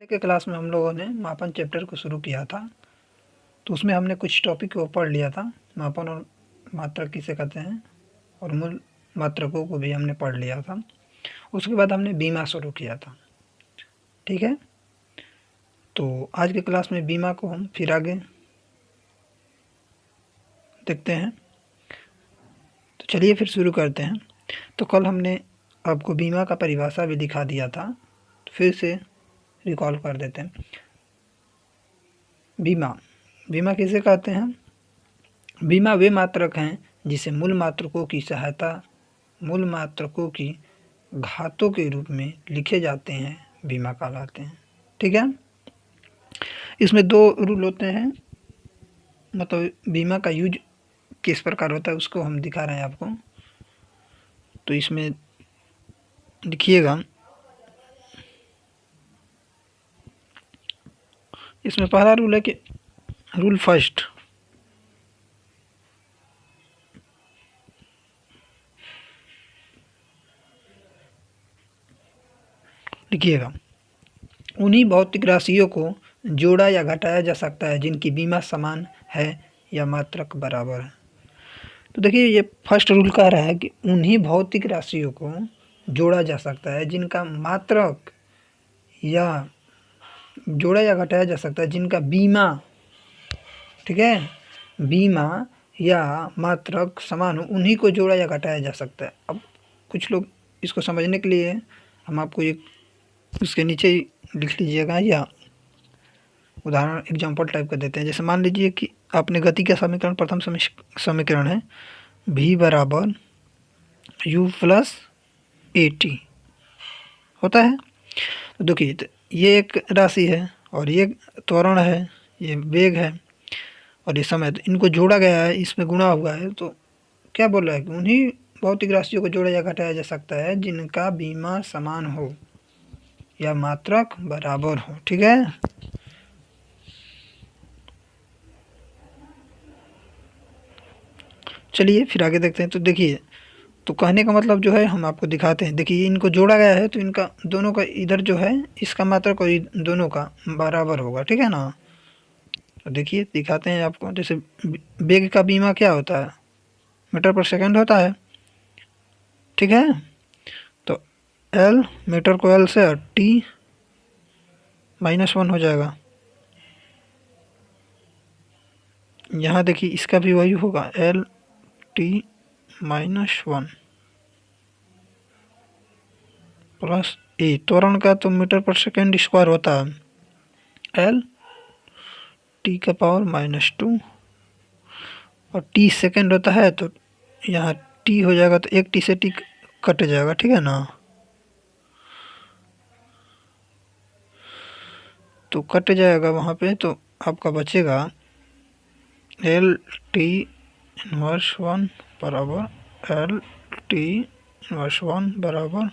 के क्लास में हम लोगों ने मापन चैप्टर को शुरू किया था। तो उसमें हमने कुछ टॉपिक को पढ़ लिया था। मापन और मात्रक किसे कहते हैं और मूल मात्रकों को भी हमने पढ़ लिया था। उसके बाद हमने बीमा शुरू किया था। ठीक है, तो आज के क्लास में बीमा को हम फिर आगे देखते हैं। तो चलिए फिर शुरू करते हैं। तो कल हमने आपको बीमा का परिभाषा भी दिखा दिया था, तो फिर से रिकॉल कर देते हैं। बीमा किसे कहते हैं? बीमा वे मात्रक हैं जिसे मूल मात्रकों की घातों के रूप में लिखे जाते हैं, बीमा कहलाते हैं। ठीक है, इसमें दो रूल होते हैं, मतलब बीमा का यूज किस प्रकार होता है उसको हम दिखा रहे हैं आपको। तो इसमें लिखिएगा, इसमें पहला रूल है कि रूल फर्स्ट, लिखिएगा, उन्हीं भौतिक राशियों को जोड़ा या घटाया जा सकता है जिनकी बीमा समान है या मात्रक बराबर है। तो देखिए, ये फर्स्ट रूल कह रहा है कि उन्हीं भौतिक राशियों को जोड़ा जा सकता है जिनका मात्रक या जोड़ा या घटाया जा सकता है जिनका बीमा, ठीक है, बीमा या मात्रक समान हो, उन्हीं को जोड़ा या घटाया जा सकता है। अब कुछ लोग इसको समझने के लिए हम आपको एक उसके नीचे ही लिख लीजिएगा या उदाहरण एग्जाम्पल टाइप का देते हैं। जैसे मान लीजिए कि आपने गति का समीकरण, प्रथम समीकरण है v बराबर u प्लस ए टी होता है। तो देखिए, तो ये एक राशि है और ये त्वरण है, ये वेग है और ये समय, तो इनको जोड़ा गया है, इसमें गुणा हुआ है। तो क्या बोल रहा है कि उन्हीं भौतिक राशियों को जोड़ा या घटाया जा सकता है जिनका बीमा समान हो या मात्रक बराबर हो। ठीक है, चलिए फिर आगे देखते हैं। तो देखिए, तो कहने का मतलब जो है हम आपको दिखाते हैं। देखिए, इनको जोड़ा गया है तो इनका दोनों का इधर जो है इसका मात्रक और दोनों का बराबर होगा। ठीक है ना। तो देखिए दिखाते हैं आपको। जैसे वेग का बीमा क्या होता है? मीटर पर सेकंड होता है। ठीक है, तो एल, मीटर को एल से टी -1 हो जाएगा। यहाँ देखिए इसका भी वही होगा, एल टी -1 प्लस ए। त्वरण का तो मीटर पर सेकंड स्क्वायर होता है, एल टी का पावर -2 और टी सेकंड होता है। तो यहाँ टी हो जाएगा, तो एक टी से टी कट जाएगा। ठीक है ना, तो कट जाएगा वहाँ पे, तो आपका बचेगा एल टी इनवर्स 1 बराबर एल टी इनवर्स 1 बराबर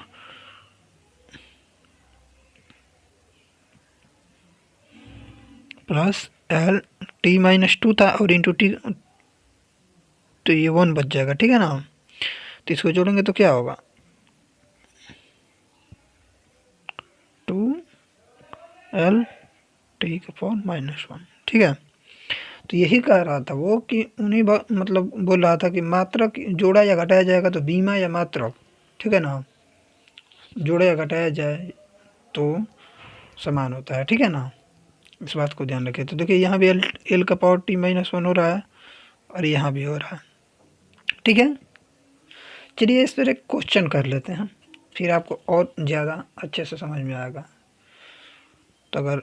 प्लस एल टी -2 था और इंटू टी, तो ये 1 बच जाएगा। ठीक है ना, तो इसको जोड़ेंगे तो क्या होगा, 2 एल टी का पावर -1। ठीक है, तो यही कह रहा था वो कि उन्हीं मतलब बोल रहा था कि मात्रक जोड़ा या घटाया जाएगा तो बीमा या मात्रक, ठीक है ना, जोड़ा या घटाया जाए तो समान होता है। ठीक है ना, इस बात को ध्यान रखें। तो देखिए यहाँ भी एल का पावर टी -1 हो रहा है और यहाँ भी हो रहा है। ठीक है, चलिए इस पर एक क्वेश्चन कर लेते हैं, फिर आपको और ज़्यादा अच्छे से समझ में आएगा। तो अगर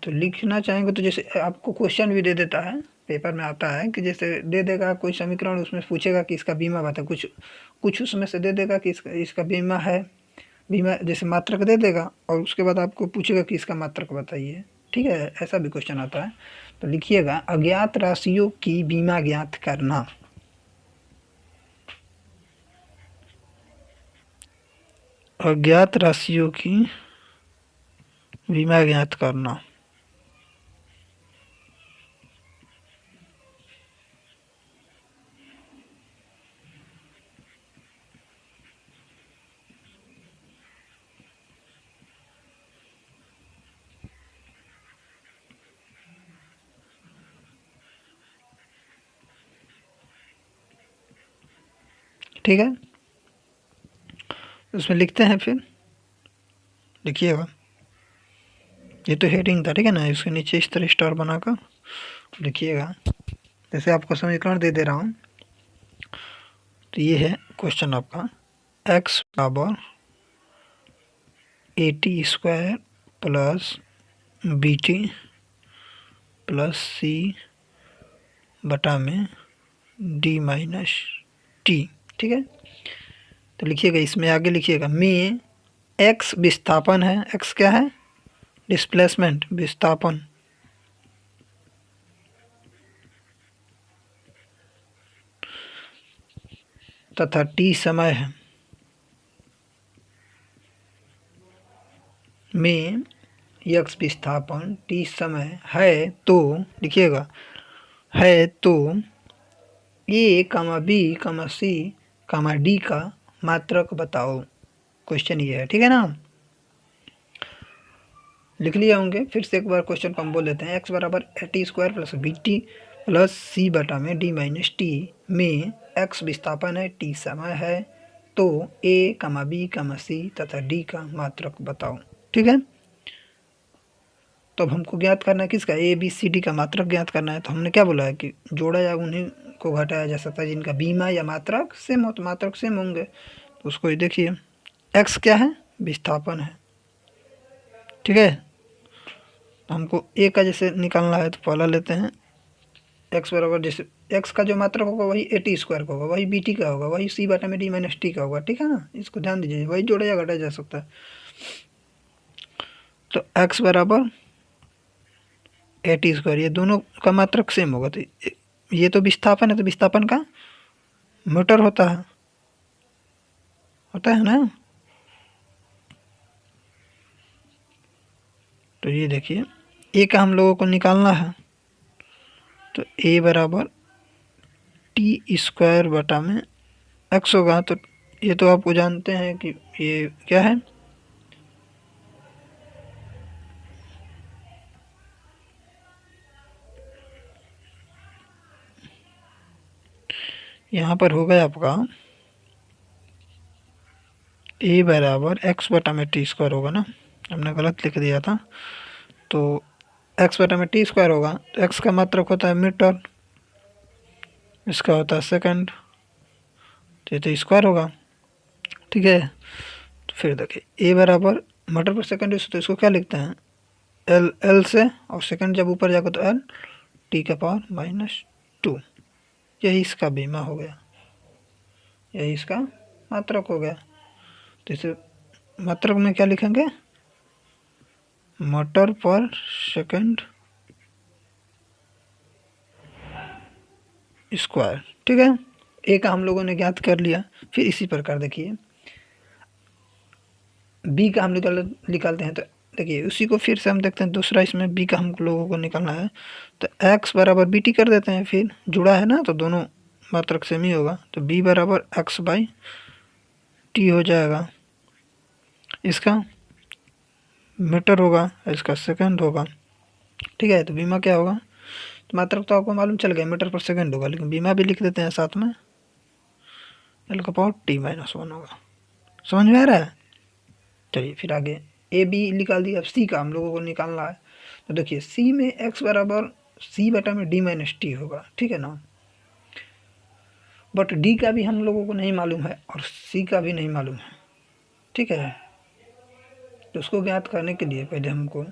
तो लिखना चाहेंगे तो जैसे आपको क्वेश्चन भी दे देता है, पेपर में आता है कि जैसे दे देगा कोई समीकरण, उसमें पूछेगा कि इसका बीमा बता, कुछ उसमें से दे देगा कि इसका बीमा है, बीमा जैसे मात्रक दे देगा और उसके बाद आपको पूछेगा कि इसका मात्रक बताइए। ठीक है, ऐसा भी क्वेश्चन आता है। तो लिखिएगा, अज्ञात राशियों की बीमा ज्ञात करना। अज्ञात राशियों की बीमा ज्ञात करना। ठीक है, उसमें लिखते हैं। फिर लिखिएगा, ये तो हेडिंग था, ठीक है ना, इसके नीचे इस तरह स्टार बनाकर लिखिएगा। जैसे आपको समीकरण दे दे रहा हूँ, तो ये है क्वेश्चन आपका, एक्स बराबर a t square plus b t plus c बटा में डी माइनस टी, ठीक है। तो लिखिएगा, इसमें आगे लिखिएगा, में एक्स विस्थापन है, एक्स क्या है, डिस्प्लेसमेंट, विस्थापन, तथा टी समय है। में एक्स विस्थापन टी समय है, तो लिखिएगा, है तो ए कामा बी कामा सी कामा डी का मात्रक बताओ। क्वेश्चन ये है, ठीक है ना, लिख लिए होंगे। फिर से एक बार क्वेश्चन को हम बोल लेते हैं, एक्स बराबर a t square plus b t plus c बटा में डी माइनस टी में एक्स विस्थापन है, टी समय है, तो ए कामा बी कामा सी तथा डी का मात्रक बताओ, ठीक है। तो अब हमको ज्ञात करना है किसका, ए बी सी डी का मात्रक ज्ञात करना है। तो हमने क्या बोला है कि जोड़ा या उन्हीं को घटाया जा सकता है जिनका बीमा या मात्रक सेम हो, तो मात्रक सेम होंगे। तो उसको ही देखिए, एक्स क्या है, विस्थापन है, ठीक है। तो हमको ए का जैसे निकालना है, तो पहला लेते हैं एक्स बराबर, जैसे एक्स का जो मात्रक होगा वही ए टी स्क्वायर का होगा, वही बी टी का होगा, वही सी बटा में डी माइनस टी का होगा, ठीक है ना, इसको ध्यान दीजिए, वही जोड़ा या घटाया जा सकता है। तो एक्स बराबर ए टी स्क्वायर, ये दोनों का मात्रक सेम होगा, तो ये तो विस्थापन है, तो विस्थापन का मीटर होता है ना। तो ये देखिए, ए का हम लोगों को निकालना है, तो ए बराबर टी स्क्वायर बटा में एक्स होगा। तो ये तो आपको जानते हैं कि ये क्या है, यहाँ पर हो गया आपका ए बराबर एक्स बटा में टी स्क्वायर होगा ना, हमने गलत लिख दिया था। तो एक्स बटा में टी स्क्वायर होगा, तो एक्स का मात्रक होता है मीटर, इसका होता है सेकंड, तो ये तो स्क्वायर होगा, ठीक है। तो फिर देखिए, ए बराबर मीटर पर सेकंड, तो इसको क्या लिखते हैं, एल, एल से, और सेकंड जब ऊपर जाएगा तो एल टी का पावर माइनस टू, यही इसका बीमा हो गया, यही इसका मात्रक हो गया। तो इसे मात्रक में क्या लिखेंगे, मीटर पर सेकंड स्क्वायर, ठीक है। ए का हम लोगों ने ज्ञात कर लिया। फिर इसी प्रकार देखिए, बी का हम निकालते हैं, तो देखिए उसी को फिर से हम देखते हैं, दूसरा इसमें बी का हम लोगों को निकालना है, तो एक्स बराबर बी टी कर देते हैं, फिर जुड़ा है ना, तो दोनों मात्रक सेम ही होगा, तो बी बराबर एक्स बाई टी हो जाएगा, इसका मीटर होगा, इसका सेकंड होगा, ठीक है। तो बीमा क्या होगा, तो मात्रक तो आपको मालूम चल गया, मीटर पर सेकंड होगा, लेकिन बीमा भी लिख देते हैं साथ में, एल का पावर टी माइनस वन होगा। समझ में आ रहा है। चलिए फिर आगे, ए बी निकाल दिया, अब सी का हम लोगों को निकालना है। तो देखिए, सी में एक्स बराबर सी बटा में डी माइनस टी होगा, ठीक है ना, बट डी का भी हम लोगों को नहीं मालूम है और सी का भी नहीं मालूम है, ठीक है। तो उसको ज्ञात करने के लिए पहले हमको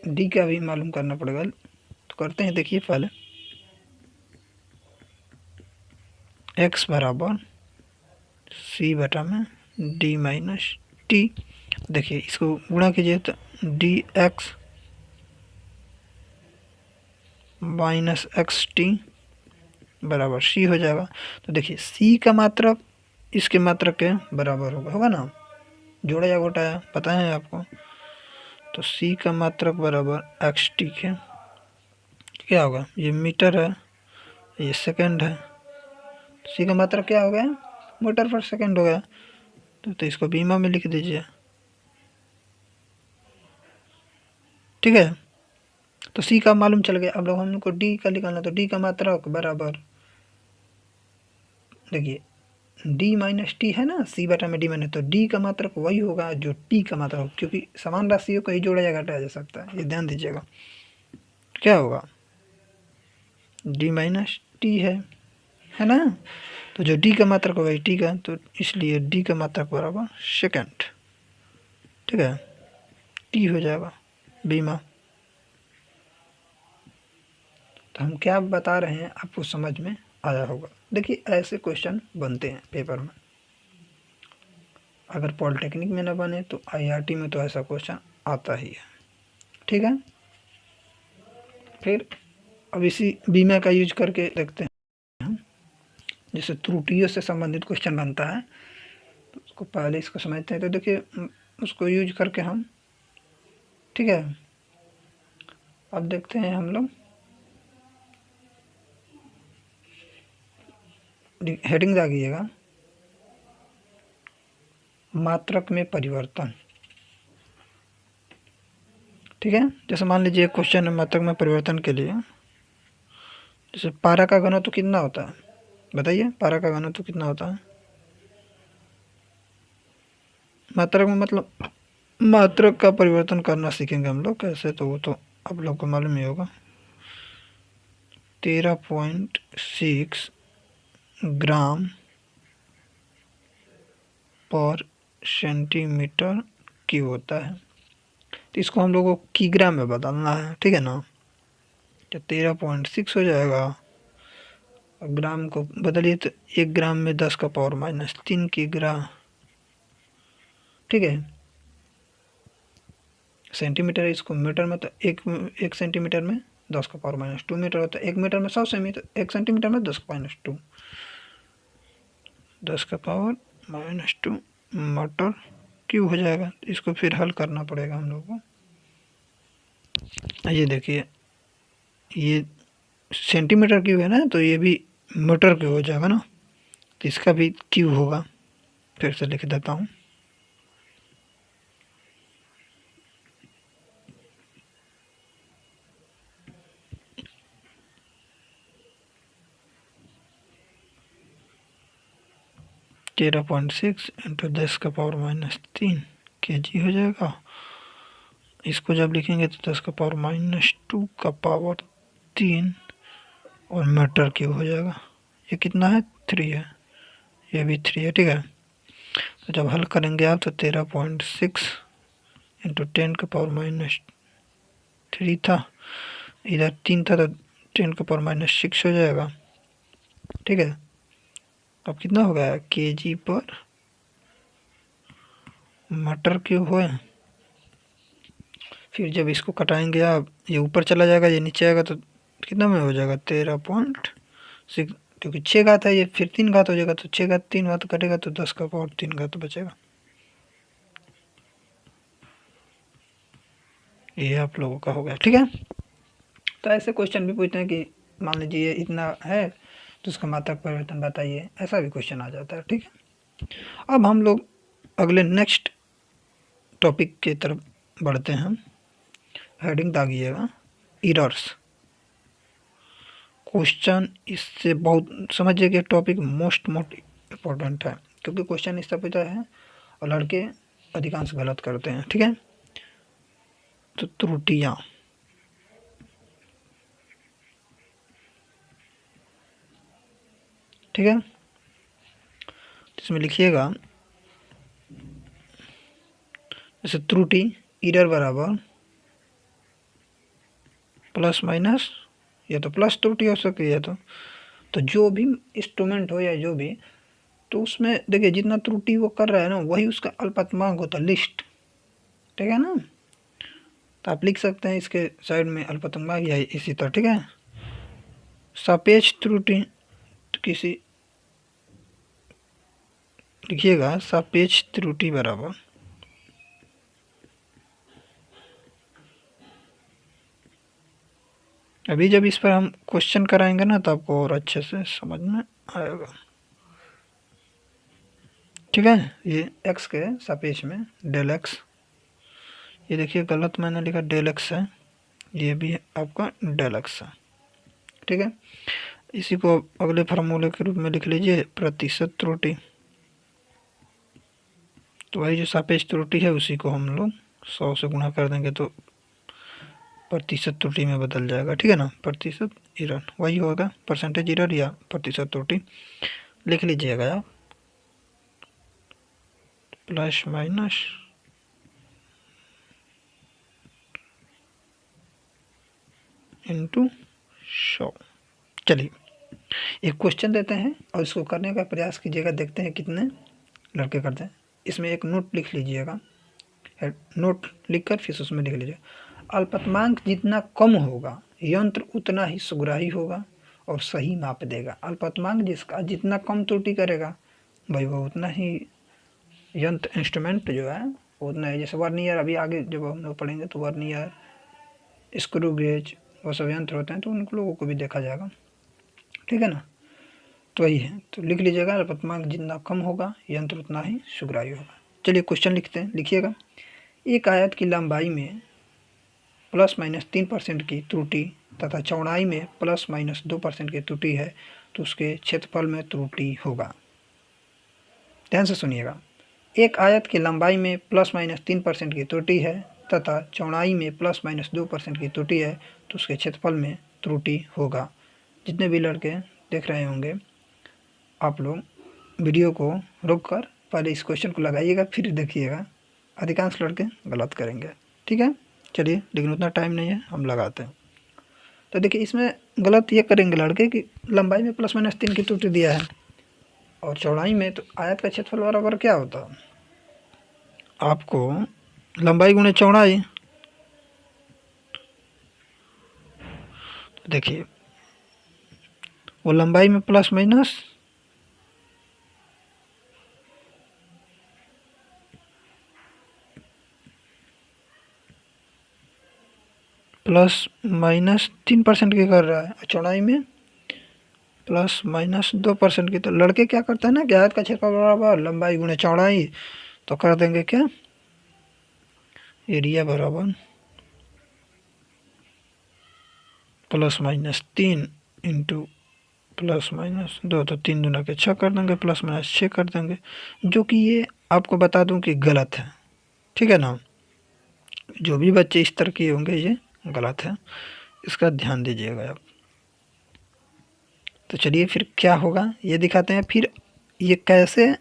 डी का भी मालूम करना पड़ेगा। तो करते हैं, देखिए पहले एक्स बराबर सी बटा में डी माइनस टी, देखिए इसको गुणा कीजिए, तो D x minus x T बराबर सी हो जाएगा। तो देखिए, सी का मात्रक इसके मात्रक के बराबर होगा ना, जोड़ा या घटाया पता है आपको। तो सी का मात्रक बराबर एक्स टी के, क्या होगा, ये मीटर है, ये सेकंड है, सी का मात्रक क्या हो गया, मीटर पर सेकंड हो गया। तो इसको बीमा में लिख दीजिए, ठीक है। तो सी का मालूम चल गया। अब लोग हमको डी का निकालना, तो डी का मात्रक बराबर, देखिए डी माइनस टी है ना, सी बटा में डी माइनस, तो डी का मात्रक वही होगा जो टी का मात्रक होगा, क्योंकि समान राशियों को ही जोड़ा या घटाया जा सकता है, ये ध्यान दीजिएगा। क्या होगा, डी माइनस टी है ना, तो जो डी का मात्रक होगा टी का, तो इसलिए डी का मात्रक बराबर सेकंड, ठीक है, टी हो जाएगा बीमा। तो हम क्या बता रहे हैं आपको समझ में आया होगा। देखिए ऐसे क्वेश्चन बनते हैं पेपर में, अगर पॉलिटेक्निक में ना बने तो आईआईटी में तो ऐसा क्वेश्चन आता ही है, ठीक है। फिर अब इसी बीमा का यूज करके देखते हैं हम, जैसे त्रुटियों से संबंधित क्वेश्चन बनता है, तो उसको पहले इसको समझते हैं। तो देखिए उसको यूज करके हम, ठीक है, अब देखते हैं हम लोग, हेडिंग दागिएगा, मात्रक में परिवर्तन, ठीक है। जैसे मान लीजिए क्वेश्चन है मात्रक में परिवर्तन के लिए, जैसे पारा का घनत्व कितना होता है, बताइए पारा का घनत्व कितना होता है। मात्रक में मतलब मात्रक का परिवर्तन करना सीखेंगे हम लोग कैसे, तो वो तो आप लोग को मालूम ही होगा। 13.6 ग्राम पर सेंटीमीटर क्यूब होता है, तो इसको हम लोगों को किग्रा में बदलना है, ठीक है ना। तो 13.6 हो जाएगा, और ग्राम को बदलिए तो 1 ग्राम में 10 का पावर माइनस 3 किग्रा, ठीक है। सेंटीमीटर है, इसको मीटर में तो एक सेंटीमीटर में 10 का पावर माइनस 2 मीटर होता है, 1 मीटर में 100 सेमी, तो 1 सेंटीमीटर में 10 का माइनस 2, 10 का पावर माइनस 2 मीटर क्यूब हो जाएगा। इसको फिर हल करना पड़ेगा हम लोग को। ये देखिए ये सेंटीमीटर क्यूब है ना, तो ये भी मीटर क्यूब हो जाएगा ना, तो इसका भी क्यूब होगा। फिर से लिख देता हूँ, तेरह पॉइंट सिक्स इंटू 10 का पावर माइनस 3 kg हो जाएगा। इसको जब लिखेंगे तो 10 का पावर माइनस 2 का पावर 3 और मीटर क्यूब हो जाएगा। ये कितना है, 3 है, ये भी 3 है, ठीक है। तो जब हल करेंगे आप तो 13.6 इंटू 10 का पावर माइनस 3 था, इधर 3 था, तो 10 का पावर माइनस 6 हो जाएगा, ठीक है। अब कितना हो गया, kg पर मीटर क्यूब हुए। फिर जब इसको कटाएंगे आप, ये ऊपर चला जाएगा, ये नीचे आएगा, तो कितना में हो जाएगा, 13.6, क्योंकि 6 घात है ये, फिर 3 घात हो जाएगा, तो 6 घात 3 घात कटेगा तो 10 का पावर 3 घात बचेगा। ये आप लोगों का हो गया, ठीक है। तो ऐसे क्वेश्चन भी पूछते हैं कि मान लीजिए इतना है तो उसका मात्रक परिवर्तन बताइए, ऐसा भी क्वेश्चन आ जाता है, ठीक है। अब हम लोग अगले नेक्स्ट टॉपिक की तरफ बढ़ते हैं। Heading दागिएगा, errors. क्वेश्चन इससे बहुत समझिए कि टॉपिक मोस्ट इम्पोर्टेंट है, क्योंकि क्वेश्चन इससे पूछा है और लड़के अधिकांश गलत करते हैं, ठीक है। तो त्रुटियाँ, ठीक है, इसमें लिखिएगा जैसे त्रुटि एरर बराबर प्लस माइनस, या तो प्लस त्रुटि हो सकती है, तो जो भी इंस्ट्रूमेंट हो या जो भी, तो उसमें देखिए जितना त्रुटि वो कर रहा है ना, वही उसका अल्पतमांक होता है, लिस्ट, ठीक है ना। तो आप लिख सकते हैं इसके साइड में अल्पतमांक या इसी तरह, ठीक है। सापेक्ष त्रुटि, तो किसी लिखिएगा सापेक्ष त्रुटि बराबर अभी जब इस पर हम क्वेश्चन कराएंगे ना, तो आपको और अच्छे से समझ में आएगा, ठीक है। ये x के सापेक्ष में डेल एक्स, ये देखिए गलत मैंने लिखा डेल एक्स है, ये भी आपका डेल एक्स है। ठीक है, इसी को अगले फार्मूले के रूप में लिख लीजिए, प्रतिशत त्रुटि। तो वही जो सापेक्ष त्रुटि है उसी को हम लोग 100 से गुणा कर देंगे तो प्रतिशत त्रुटि में बदल जाएगा। ठीक है ना, प्रतिशत एरर वही होगा, परसेंटेज एरर या प्रतिशत त्रुटि लिख लीजिएगा आप, प्लस माइनस इंटू 100। चलिए एक क्वेश्चन देते हैं और इसको करने का प्रयास कीजिएगा, देखते हैं कितने लड़के करते हैं। इसमें एक नोट लिख लीजिएगा, नोट लिखकर फिर उसमें लिख लीजिए, अल्पतमांक जितना कम होगा यंत्र उतना ही सुग्राही होगा और सही माप देगा। अल्पतमांक जिसका जितना कम त्रुटि करेगा भाई वो उतना ही यंत्र इंस्ट्रूमेंट जो है उतना है। जैसे वर्नियर, अभी आगे जब हम लोग पढ़ेंगे तो वर्नियर, स्क्रू गेज, वो सब यंत्र होते हैं तो उन लोगों को भी देखा जाएगा। ठीक है ना, तो वही है, तो लिख लीजिएगा अल्पतमांक जितना कम होगा यंत्र उतना ही सुग्राही होगा। चलिए क्वेश्चन लिखते हैं, लिखिएगा। एक आयत की लंबाई में प्लस माइनस 3% की त्रुटि तथा चौड़ाई में प्लस माइनस 2% की त्रुटि है तो उसके क्षेत्रफल में त्रुटि होगा। ध्यान से सुनिएगा, एक आयत की लंबाई में प्लस माइनस 3% की त्रुटि है तथा चौड़ाई में प्लस माइनस 2% की त्रुटि है तो उसके क्षेत्रफल में त्रुटि होगा। जितने भी लड़के देख रहे होंगे आप लोग वीडियो को रोककर पहले इस क्वेश्चन को लगाइएगा फिर देखिएगा, अधिकांश लड़के गलत करेंगे। ठीक है, चलिए, लेकिन उतना टाइम नहीं है, हम लगाते हैं। तो देखिए इसमें गलत ये करेंगे लड़के कि लंबाई में प्लस माइनस 3 की त्रुटि दिया है और चौड़ाई में, तो आयत का क्षेत्रफल बराबर क्या होता है आपको, लंबाई गुणे चौड़ाई। देखिए वो लंबाई में प्लस माइनस प्लस माइनस 3% की कर रहा है, चौड़ाई में प्लस माइनस 2% की। तो लड़के क्या करते हैं ना कि आयत का क्षेत्रफल बराबर लंबाई गुणे चौड़ाई, तो कर देंगे क्या, एरिया बराबर plus minus 3 into plus minus 2, तो 3 दूना के 6 कर देंगे, प्लस माइनस 6 कर देंगे, जो कि ये आपको बता दूं कि गलत है। ठीक है ना, जो भी बच्चे इस तरह के होंगे ये गलत है, इसका ध्यान दीजिएगा आप। तो चलिए फिर क्या होगा ये दिखाते हैं, फिर ये कैसे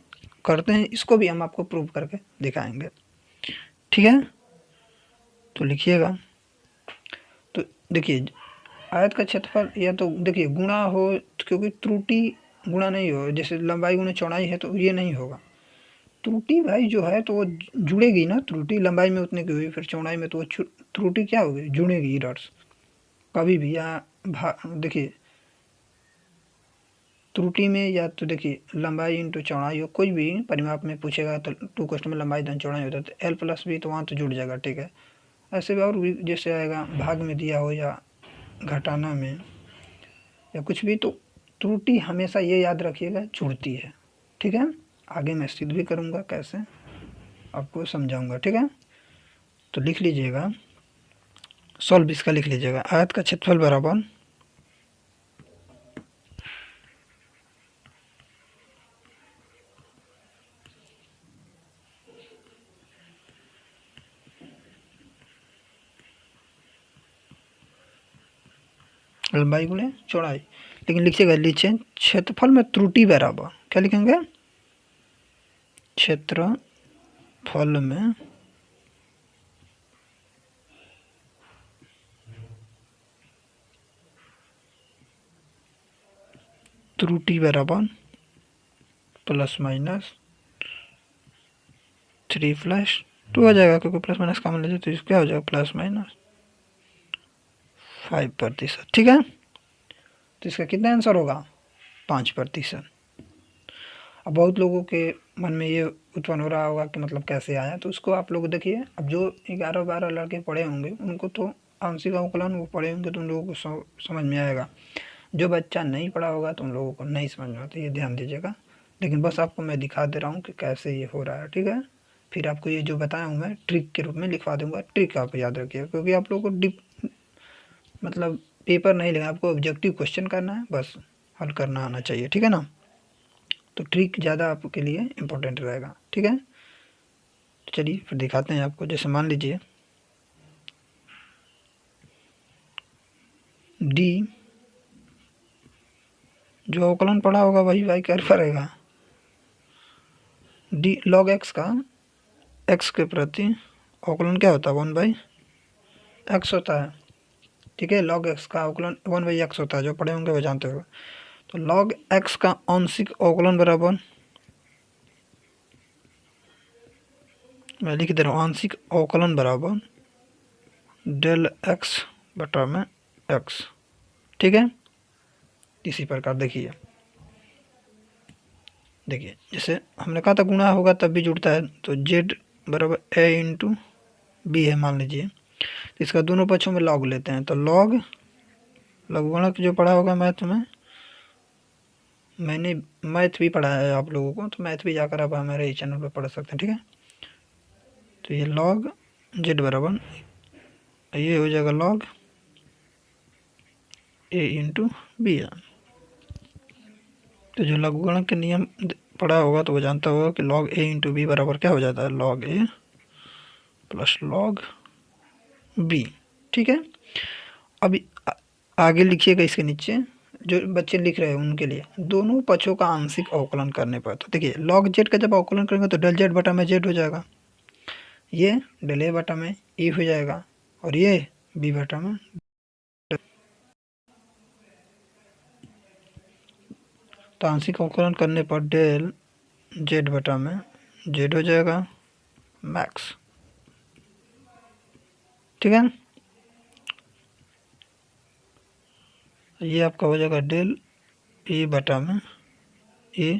करते हैं इसको भी हम आपको प्रूव करके दिखाएंगे। ठीक है, तो लिखिएगा। तो देखिए आयत का क्षेत्रफल या तो देखिए गुणा हो, क्योंकि त्रुटि गुणा नहीं हो, जैसे लंबाई गुणे चौड़ाई है तो ये नहीं होगा। त्रुटि भाई जो है तो वो जुड़ेगी ना, त्रुटि लंबाई में उतने की हुई फिर चौड़ाई में तो वो त्रुटि क्या होगी, जुड़ेगी एरर्स कभी भी। या देखिए त्रुटि में या तो देखिए लंबाई इंटू चौड़ाई हो, कोई भी परिमाप में पूछेगा तो 2 क्वेश्चन में लंबाई धन चौड़ाई होता है तो एल प्लस बी, तो वहाँ तो जुड़ जाएगा। ठीक है, ऐसे भी और भी जैसे आएगा भाग में दिया हो या घटाना में या कुछ भी, तो त्रुटि हमेशा ये याद रखिएगा जुड़ती है। ठीक है, आगे मैं सिद्ध भी करूँगा, कैसे आपको समझाऊंगा। ठीक है, तो लिख लीजिएगा, सॉल्व इसका लिख लीजिएगा, आयत का क्षेत्रफल बराबर लंबाई गुणे चौड़ाई, लेकिन लिखिएगा नीचे क्षेत्रफल में त्रुटि बराबर क्या लिखेंगे, क्षेत्रफल में त्रुटि बराबर प्लस माइनस 3+2 हो जाएगा, क्योंकि प्लस माइनस कॉमन ले जाए तो क्या हो जाएगा, प्लस माइनस 5%। ठीक है, तो इसका कितना आंसर होगा, 5%। अब बहुत लोगों के मन में ये उत्पन्न हो रहा होगा कि मतलब कैसे आया, तो उसको आप लोग देखिए। अब जो 11-12 लड़के पढ़े होंगे उनको तो आंशिक अवकलन वो पढ़े होंगे तो उन लोगों को समझ में आएगा। जो बच्चा नहीं पढ़ा होगा तो उन लोगों को नहीं समझ में आता, ये ध्यान दीजिएगा। लेकिन बस आपको मैं दिखा दे रहा हूँ कि कैसे ये हो रहा है। ठीक है, फिर आपको ये जो बताया हूँ मैं ट्रिक के रूप में लिखवा दूंगा, ट्रिक आप याद रखिएगा, क्योंकि आप लोगों को मतलब पेपर नहीं लेना, आपको ऑब्जेक्टिव क्वेश्चन करना है, बस हल करना आना चाहिए, ठीक है ना। तो ट्रिक ज़्यादा आपके लिए इम्पोर्टेंट रहेगा, ठीक है। तो चलिए फिर दिखाते हैं आपको। जैसे मान लीजिए डी, जो अवकलन पढ़ा होगा वही वाई कर पाएगा। डी लॉग एक्स का एक्स के प्रति अवकलन क्या होता है, 1/x होता है, ठीक है। लॉग एक्स का अवकलन 1/x होता है, जो पढ़े होंगे वो जानते हो। तो लॉग एक्स का आंशिक अवकलन बराबर, मैं लिख दे रहा हूँ, आंशिक अवकलन बराबर डेल एक्स बटा में एक्स, ठीक है। इसी प्रकार देखिए जैसे हमने कहा था गुणा होगा तब भी जुड़ता है, तो जेड बराबर ए इंटू बी है मान लीजिए। तो इसका दोनों पक्षों में लॉग लेते हैं, तो लॉग लघुगणक जो पढ़ा होगा मैथ में, मैंने मैथ भी पढ़ा है आप लोगों को, तो मैथ भी जाकर आप हमारे ही चैनल पर पढ़ सकते हैं, ठीक है। तो ये लॉग जेड बराबर ये हो जाएगा लॉग ए इंटू बी है। तो जो लघुगणक के नियम पढ़ा होगा तो वो जानता होगा कि लॉग ए इंटू बी बराबर क्या हो जाता है, लॉग ए प्लस लॉग बी, ठीक है। अभी आगे लिखिएगा इसके नीचे, जो बच्चे लिख रहे हैं उनके लिए, दोनों पक्षों का आंशिक अवकलन करने पर, तो देखिए लॉग जेड का जब अवकलन करेंगे तो डेल जेड बटा में जेड हो जाएगा, ये डेल ए बटा में ई हो जाएगा, और ये बी बटा में, तो आंशिक अवकलन करने पर डेल जेड बटा में जेड हो जाएगा मैक्स, ठीक है। ये आपका हो जाएगा डेल ए बटा में ए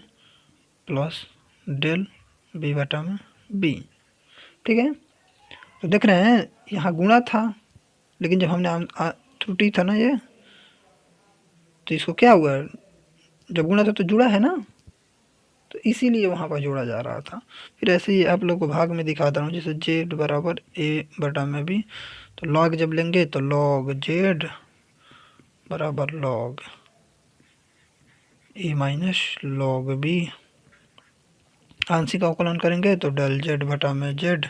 प्लस डेल बी बटा में बी, ठीक है। तो देख रहे हैं यहाँ गुणा था, लेकिन जब हमने त्रुटि था ना ये, तो इसको क्या हुआ, जब गुणा था तो जुड़ा है ना, तो इसीलिए वहाँ पर जोड़ा जा रहा था। फिर ऐसे ही आप लोग को भाग में दिखाता हूँ, जैसे जेड बराबर ए बटा में बी, तो लॉग जब लेंगे तो लॉग जेड बराबर लॉग ए माइनस लॉग बी, आंशिक अवकलन करेंगे तो डेल जेड बटा में जेड,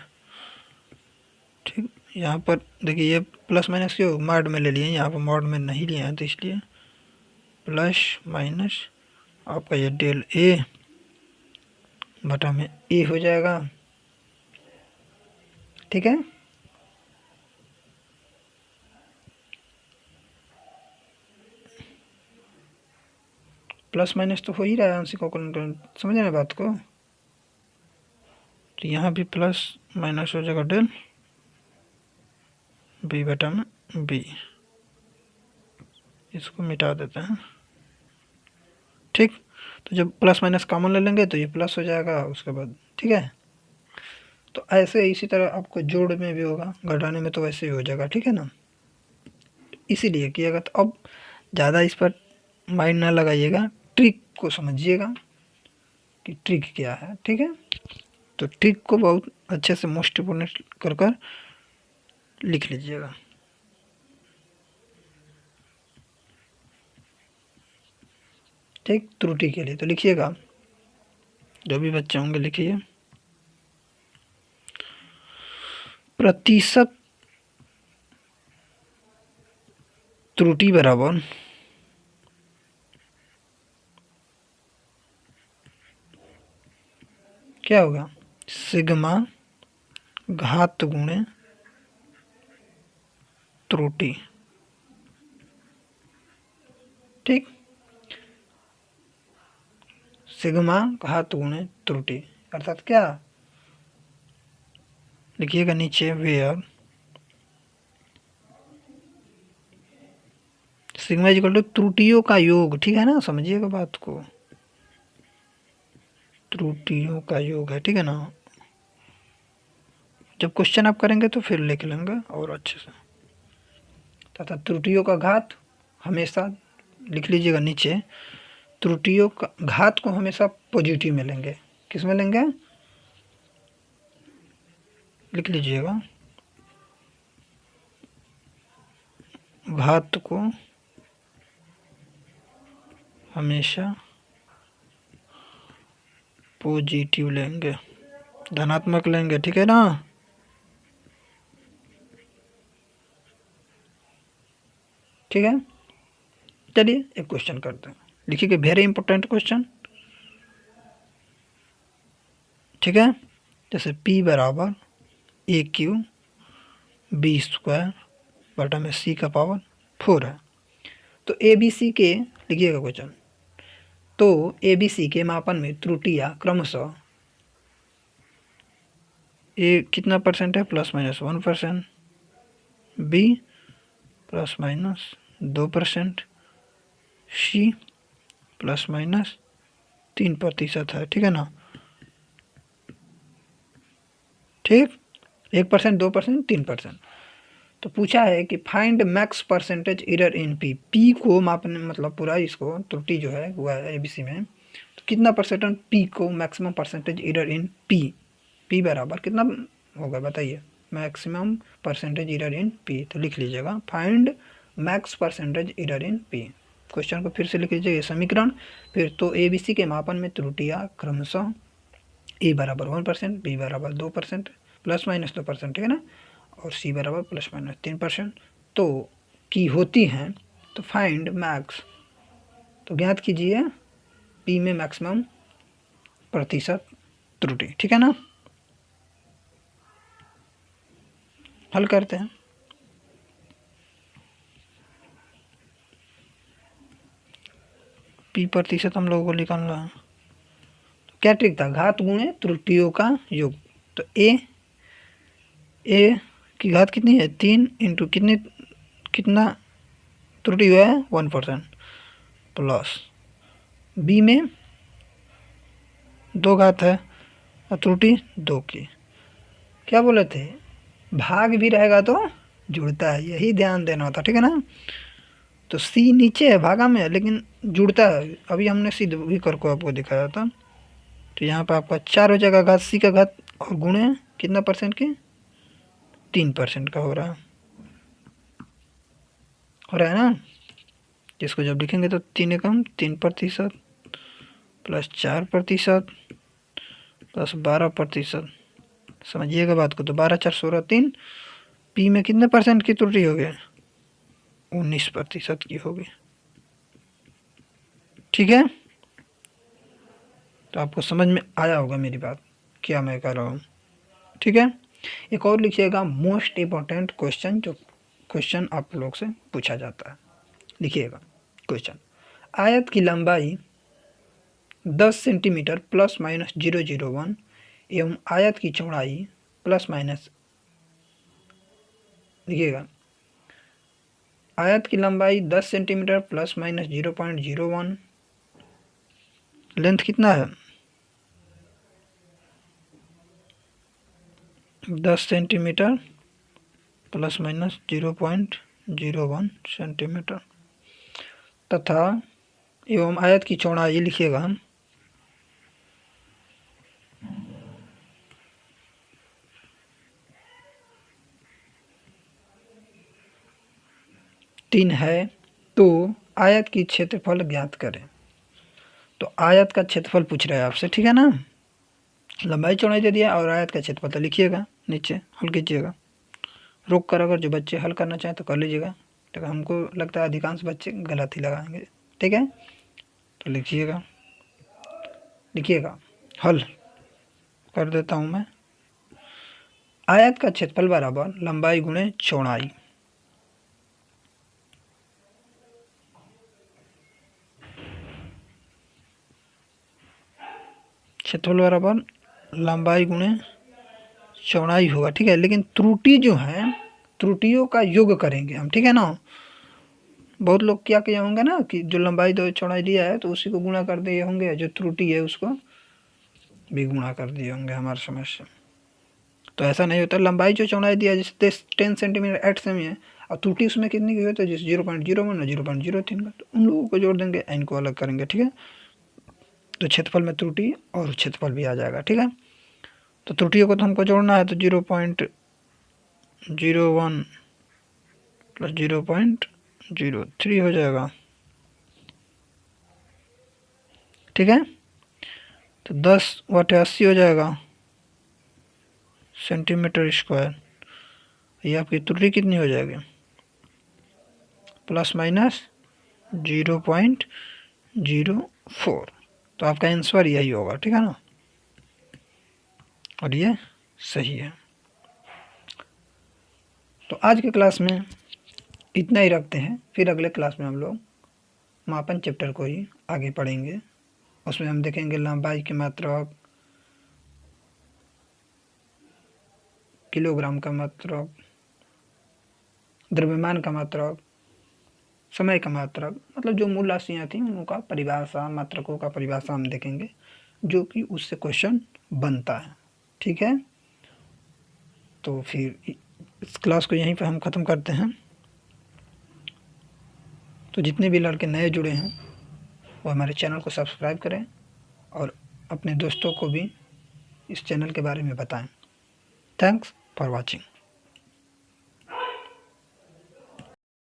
ठीक। यहाँ पर देखिए ये प्लस माइनस क्यों मॉड में ले लिए, यहाँ पर मॉड में नहीं लिए हैं, तो इसलिए प्लस माइनस आपका ये डेल ए बटा में ए हो जाएगा, ठीक है। प्लस माइनस तो हो ही रहा है आंशिक अवकलन, समझ रहे हैं बात को। तो यहाँ भी प्लस माइनस हो जाएगा डेल बी बटा में बी, इसको मिटा देते हैं, ठीक। तो जब प्लस माइनस कॉमन ले लेंगे तो ये प्लस हो जाएगा उसके बाद, ठीक है। तो ऐसे इसी तरह आपको जोड़ में भी होगा, घटाने में तो वैसे ही हो जाएगा, ठीक है ना। इसीलिए किएगा। तो अब ज़्यादा इस पर माइंड ना लगाइएगा, ट्रिक को समझिएगा कि ट्रिक क्या है, ठीक है। तो ट्रिक को बहुत अच्छे से मोस्ट इम्पोर्टेंट कर कर लिख लीजिएगा। ठीक, त्रुटि के लिए तो लिखिएगा, जो भी बच्चे होंगे लिखिए, प्रतिशत त्रुटि बराबर क्या होगा, सिग्मा घात गुणे त्रुटि, ठीक। सिग्मा घात गुणे त्रुटि अर्थात क्या, लिखिएगा नीचे वेयर सिग्मा इक्वल टू त्रुटियों का योग, ठीक है ना, समझिएगा बात को, त्रुटियों का योग है, ठीक है ना। जब क्वेश्चन आप करेंगे तो फिर लिख लेंगे और अच्छे से। तथा त्रुटियों का घात हमेशा लिख लीजिएगा नीचे, त्रुटियों का घात को हमेशा पॉजिटिव में लेंगे, किस में लेंगे, लिख लीजिएगा घात को हमेशा पॉजिटिव लेंगे, धनात्मक लेंगे, ठीक है ना। ठीक है, चलिए एक क्वेश्चन करते हैं, लिखिए वेरी इंपॉर्टेंट क्वेश्चन। ठीक है, जैसे P बराबर AQ B स्क्वायर बटा में C का पावर 4 है, तो ABC के, लिखिएगा क्वेश्चन, तो ABC के मापन में त्रुटियां क्रमशः ए कितना परसेंट है, ±1%, B ±2%, C ±3% है, ठीक है ना। ठीक, 1%, 2%, 3%। तो पूछा है कि find max percentage error in P को मापने, मतलब पूरा इसको त्रुटि जो है हुआ है एबीसी में, तो कितना परसेंट पी को maximum percentage error in P बराबर कितना होगा बताइए, maximum percentage error in P. तो लिख लीजिएगा find max percentage error in P. Question को फिर से लिख लीजिए, समीकरण फिर, तो एबीसी के मापन में त्रुटियां क्रमशः ए बराबर 1%, बी बराबर 2%, ±2%, ठीक है ना, और C बराबर ±3%, तो की होती हैं, तो फाइंड मैक्स, तो ज्ञात कीजिए P में मैक्सिमम प्रतिशत त्रुटि, ठीक है ना। हल करते हैं, P प्रतिशत हम लोगों को निकालना है, तो क्या ट्रिक था, घात गुणे त्रुटियों का योग। तो ए की घात कितनी है, 3 इंटू कितना त्रुटि हुआ है 1%, प्लस बी में 2 घात है और त्रुटि 2 की, क्या बोले थे, भाग भी रहेगा तो जुड़ता है, यही ध्यान देना था, ठीक है ना। तो सी नीचे है भागा में, लेकिन जुड़ता है, अभी हमने सी भी करके आपको दिखाया था। तो यहाँ पर आपका 4 हो जाएगा घात सी का घात, और गुणे कितना परसेंट की, 3% का हो रहा है ना। जिसको जब लिखेंगे तो 3 एकम 3% प्लस 4% प्लस 12%, समझिएगा बात को, तो 12 4 16 3, पी में कितने परसेंट की त्रुटि हो गई, 19% की होगी, ठीक है। तो आपको समझ में आया होगा मेरी बात, क्या मैं कह रहा हूँ, ठीक है। एक और लिखिएगा मोस्ट इम्पॉर्टेंट क्वेश्चन, जो क्वेश्चन आप लोग से पूछा जाता है, लिखिएगा क्वेश्चन, आयत की लंबाई 10 सेंटीमीटर ±001 एवं आयत की चौड़ाई ±, लिखिएगा आयत की लंबाई 10 सेंटीमीटर ±0.01, लेंथ कितना है 10 सेंटीमीटर ±0.01 सेंटीमीटर, तथा एवं आयत की चौड़ाई, लिखिएगा 3 है, तो आयत की क्षेत्रफल ज्ञात करें। तो आयत का क्षेत्रफल पूछ रहा है आपसे, ठीक है ना, लंबाई चौड़ाई दे दिया और आयत का क्षेत्रफल, तो लिखिएगा नीचे हल कीजिएगा, रोक कर, अगर जो बच्चे हल करना चाहें तो कर लीजिएगा, तो हमको लगता है अधिकांश बच्चे गलत ही लगाएंगे, ठीक है। तो लिखिएगा हल कर देता हूँ मैं, आयत का क्षेत्रफल बराबर लंबाई गुणे चौड़ाई, क्षेत्रफल बराबर लंबाई गुणे चौड़ाई होगा, ठीक है। लेकिन त्रुटि जो है, त्रुटियों का योग करेंगे हम, ठीक है ना। बहुत लोग क्या किए होंगे ना, कि जो लंबाई दो चौड़ाई दिया है तो उसी को गुणा कर दिए होंगे, जो त्रुटि है उसको भी गुणा कर दिए होंगे हमारे समझ से। तो ऐसा नहीं होता, लंबाई जो चौड़ाई दिया है जैसे 10 सेंटीमीटर 8 सेमी है, और त्रुटि उसमें कितनी की होती है, जैसे 0.01 और 0.03 का, तो उन लोगों को जोड़ देंगे, इनको अलग करेंगे, ठीक है। तो क्षेत्रफल में त्रुटि और क्षेत्रफल भी आ जाएगा, ठीक है। तो त्रुटियों को तो हमको जोड़ना है, तो 0.01 प्लस 0.03 हो जाएगा। ठीक है, तो 10/80 हो जाएगा सेंटीमीटर स्क्वायर। ये आपकी त्रुटि कितनी हो जाएगी, ±0.04। तो आपका आंसर यही होगा, ठीक है ना, और ये सही है। तो आज के क्लास में इतना ही रखते हैं, फिर अगले क्लास में हम लोग मापन चैप्टर को ही आगे पढ़ेंगे। उसमें हम देखेंगे लंबाई की मात्रक, किलोग्राम का मात्रक, द्रव्यमान का मात्रक, समय का मात्रक, मतलब जो मूल राशियाँ थी उनका परिभाषा, मात्रकों का परिभाषा हम देखेंगे, जो कि उससे क्वेश्चन बनता है। ठीक है, तो फिर इस क्लास को यहीं पर हम ख़त्म करते हैं। तो जितने भी लड़के नए जुड़े हैं वो हमारे चैनल को सब्सक्राइब करें और अपने दोस्तों को भी इस चैनल के बारे में बताएं। Thanks for watching.